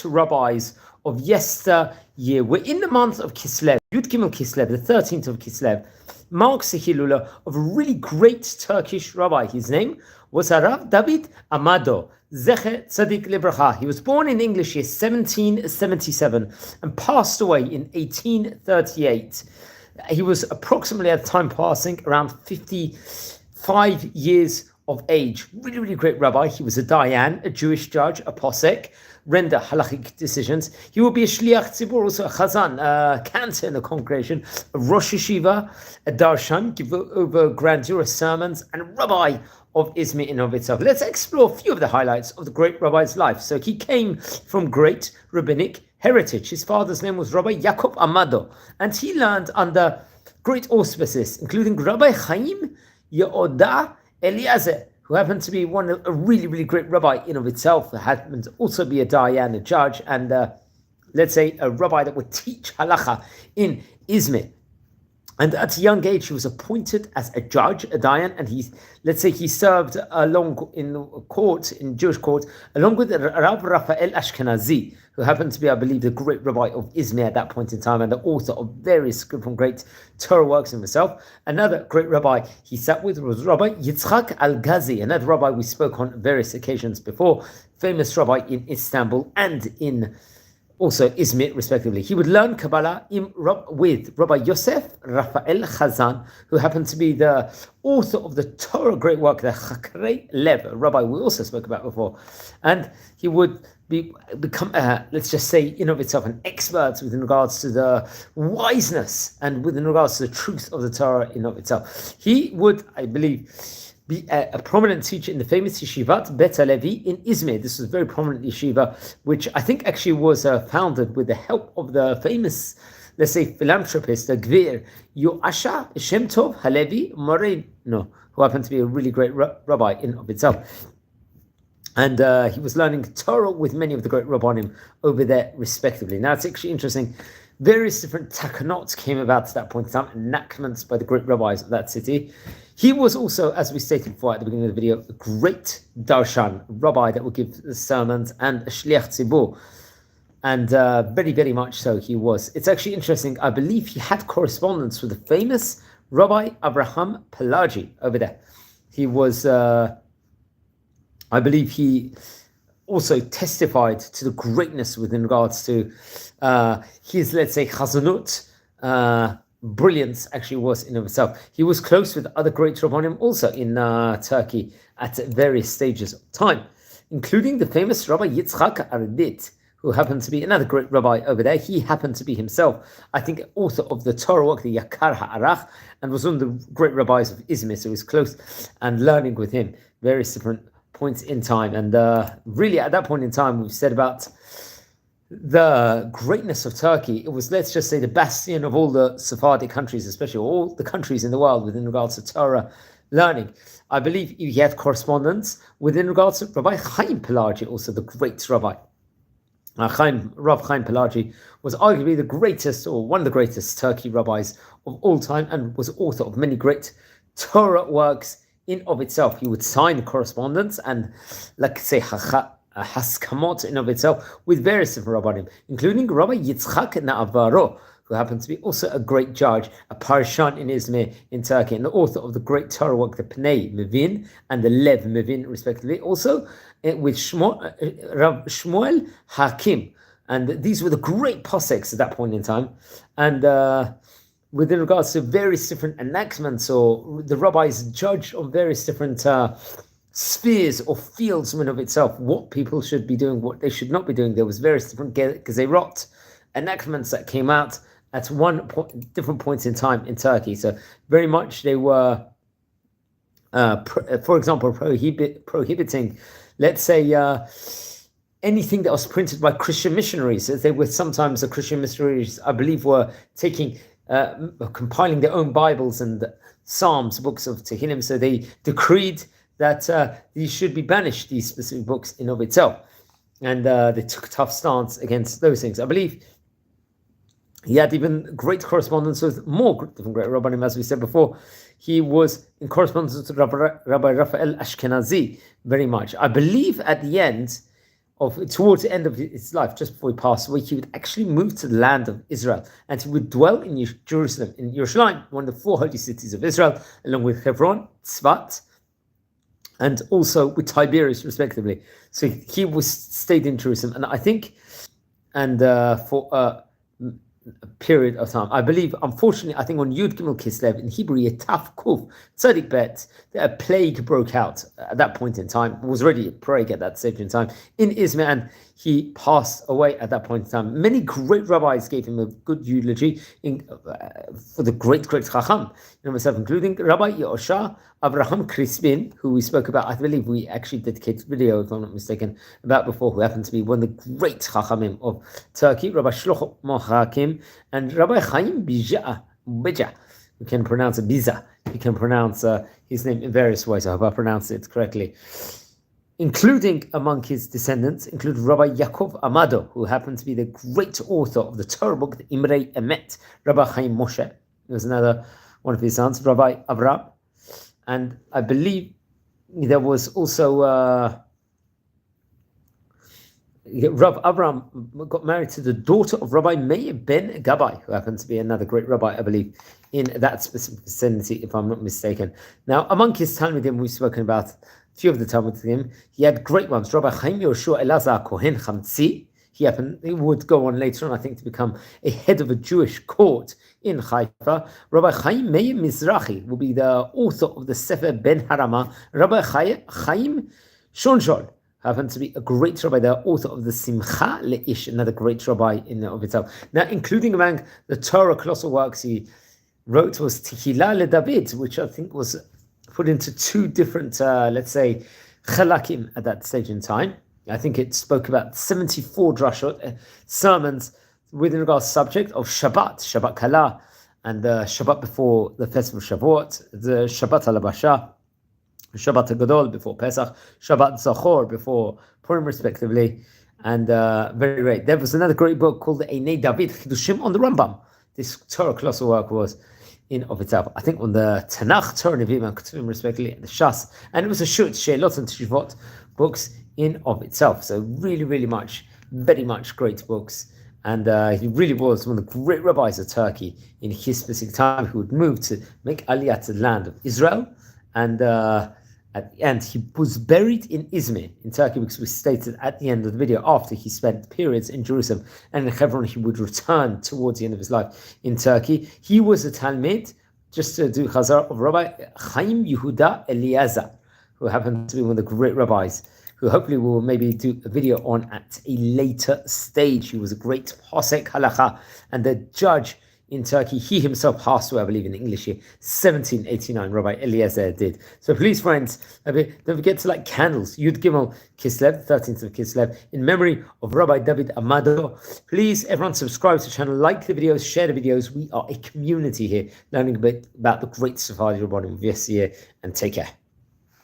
rabbis of yesteryear. We're in the month of Kislev, Yud Gimel Kislev, the 13th of Kislev, marks the Hilula of a really great Turkish rabbi. His name was Rabbi David Amado Z'tl Libracha. He was born in English year 1777 and passed away in 1838. He was approximately at the time passing around 55 years of age. Really, really great rabbi. He was a Diyan, a Jewish judge, a Posek, render halachic decisions. He will be a Shliach, ציבור, also a Chazan, a cantor in the congregation, a Rosh Yeshiva, a Darshan, give over grandiose sermons, and a rabbi of Aizmir in of itself. Let's explore a few of the highlights of the great rabbi's life. So he came from great rabbinic heritage. His father's name was Rabbi Yaakov Amado, and he learned under great auspices, including Rabbi Chaim Yehuda Eliezer, who happened to be a really, really great rabbi in of itself, who happened to also be a Dayan, a judge, and let's say a rabbi that would teach halacha in Aizmir. And at a young age, he was appointed as a judge, a Dayan, and he served along in Jewish court, along with Rav Raphael Ashkenazi, who happened to be, I believe, the great rabbi of Aizmir at that point in time, and the author of various from great Torah works himself. Another great rabbi he sat with was Rabbi Yitzchak Al-Ghazi, another rabbi we spoke on various occasions before, famous rabbi in Istanbul and in also Aizmir, respectively. He would learn Kabbalah with Rabbi Yosef Raphael Chazan, who happened to be the author of the Torah great work, the Chakrei Lev, a rabbi we also spoke about before. And he would become, let's just say, in of itself, an expert within regards to the wiseness and within regards to the truth of the Torah in of itself. He would, I believe, be a prominent teacher in the famous Yeshivat Bet Levi in Aizmir. This was a very prominent yeshiva, which I think actually was founded with the help of the famous, let's say, philanthropist, the Gvir Yoasha Shem Tov Halevi Moreno, who happened to be a really great rabbi in of itself. And he was learning Torah with many of the great rabbanim over there, respectively. Now, it's actually interesting. Various different takanot came about at that point in time, enactments by the great rabbis of that city. He was also, as we stated before at the beginning of the video, a great darshan, rabbi that would give the sermons, and a shliach ציבור. And very, very much so he was. It's actually interesting. I believe he had correspondence with the famous Rabbi Abraham Pelagi over there. He was, I believe he also testified to the greatness within regards to his, let's say, chazanut, brilliance actually was in himself. He was close with other great rabbanim also in Turkey at various stages of time, including the famous Rabbi Yitzchak Ardit, who happened to be another great rabbi over there. He happened to be himself, I think, author of the Torah work, the Yakar Ha'arach, and was one of the great rabbis of Aizmir, so he was close and learning with him various different points in time. And really at that point in time, we've said about the greatness of Turkey. It was, let's just say, the bastion of all the Sephardic countries, especially all the countries in the world within regards to Torah learning. I believe he had correspondence within regards to Rabbi Chaim Pelagi, also the great rabbi. Rav Chaim Pelagi was arguably the greatest, or one of the greatest Turkey rabbis of all time, and was author of many great Torah works in of itself. He would sign correspondence and, like say, haskamot in of itself with various different rabbanim, including Rabbi Yitzchak Na'avaro, who happened to be also a great judge, a parshan in Aizmir in Turkey, and the author of the great Torah work, the Pnei Mevin and the Lev Mevin, respectively. Also with Rav Shmuel Hakim, and these were the great poseks at that point in time. And within regards to various different enactments, or the rabbis judge on various different spheres or fields in of itself, what people should be doing, what they should not be doing. There was various different gezerot, enactments that came out at different points in time in Turkey. So very much they were, for example, prohibiting, let's say, anything that was printed by Christian missionaries. They were sometimes, the Christian missionaries, I believe, were taking, compiling their own Bibles and Psalms, books of Tehillim. So they decreed that these should be banished, these specific books in of itself. And they took a tough stance against those things. I believe he had even great correspondence with more different great rabbanim, as we said before. He was in correspondence with Rabbi Raphael Ashkenazi very much. I believe at the end, towards the end of his life, just before he passed away, he would actually move to the land of Israel, and he would dwell in Jerusalem, in Yerushalayim, one of the 4 holy cities of Israel, along with Hebron, Tzfat, and also with Tiberias, respectively. So he stayed in Jerusalem, and I think, for a period of time, I believe, unfortunately, I think on Yud Gimel Kislev, in Hebrew, Taf Kuf Tzadik Bet, a plague broke out at that point in time. It was already a plague at that stage in time in Izmir, and he passed away at that point in time. Many great rabbis gave him a good eulogy for the great Chacham, including Rabbi Yosha Abraham Crispin, who we spoke about. I believe we actually dedicated a video, if I'm not mistaken, about before, who happened to be one of the great Chachamim of Turkey, Rabbi Shlomo Mochakim, and Rabbi Chaim Bija. You can pronounce it Biza. You can pronounce his name in various ways. I hope I pronounced it correctly. Including among his descendants, include Rabbi Yaakov Amado, who happened to be the great author of the Torah book, the Imrei Emet. Rabbi Chaim Moshe, there was another one of his sons, Rabbi Avraham. And I believe there was also Rabbi Avraham got married to the daughter of Rabbi Meir ben Gabbai, who happened to be another great rabbi, I believe, in that specific vicinity, if I'm not mistaken. Now, among his Talmudim, we've spoken about a few of the Talmudim. He had great ones. Rabbi Chaim Yoshua Elazar Kohen Chamtzi. He would go on later on, I think, to become a head of a Jewish court in Haifa. Rabbi Chaim Meir Mizrahi will be the author of the Sefer Ben Harama. Rabbi Chaim Shonjol happened to be a great rabbi, the author of the Simcha Le'ish, another great rabbi in and of itself. Now, including among the Torah colossal works he wrote was Tehillah LeDavid, which I think was put into 2 different, let's say, chalakim at that stage in time. I think it spoke about 74 drashot, sermons with regards to the subject of Shabbat Kala, and the Shabbat before the festival of Shavuot, the Shabbat Halabasha, Shabbat HaGadol before Pesach, Shabbat Zachor before Purim, respectively, and very great. There was another great book called the Einei David, Chidushim on the Rambam. This Torah colossal work was in of itself. I think on the Tanakh, Torah, Nevi'im, and Ketuvim, respectively, and the Shas, and it was a Shut, Sheilot, and Teshuvot books in of itself. So really, really much, very much great books. And he really was one of the great rabbis of Turkey in his specific time, who would move to make Aliyah to the land of Israel. And at the end, he was buried in Izmir, in Turkey, because we stated at the end of the video, after he spent periods in Jerusalem and in Hebron, he would return towards the end of his life in Turkey. He was a Talmid, just to do Chazar, of Rabbi Chaim Yehuda Eliezer, who happened to be one of the great rabbis, who hopefully we'll maybe do a video on at a later stage. He was a great Posek Halacha and the judge in Turkey. He himself passed away, I believe, in English year 1789, Rabbi Eliezer did. So please, friends, don't forget to light candles. Yud Gimel Kislev, 13th of Kislev, in memory of Rabbi David Amado. Please, everyone, subscribe to the channel, like the videos, share the videos. We are a community here, learning a bit about the great Sephardi Rabbanim of yesteryear, and take care.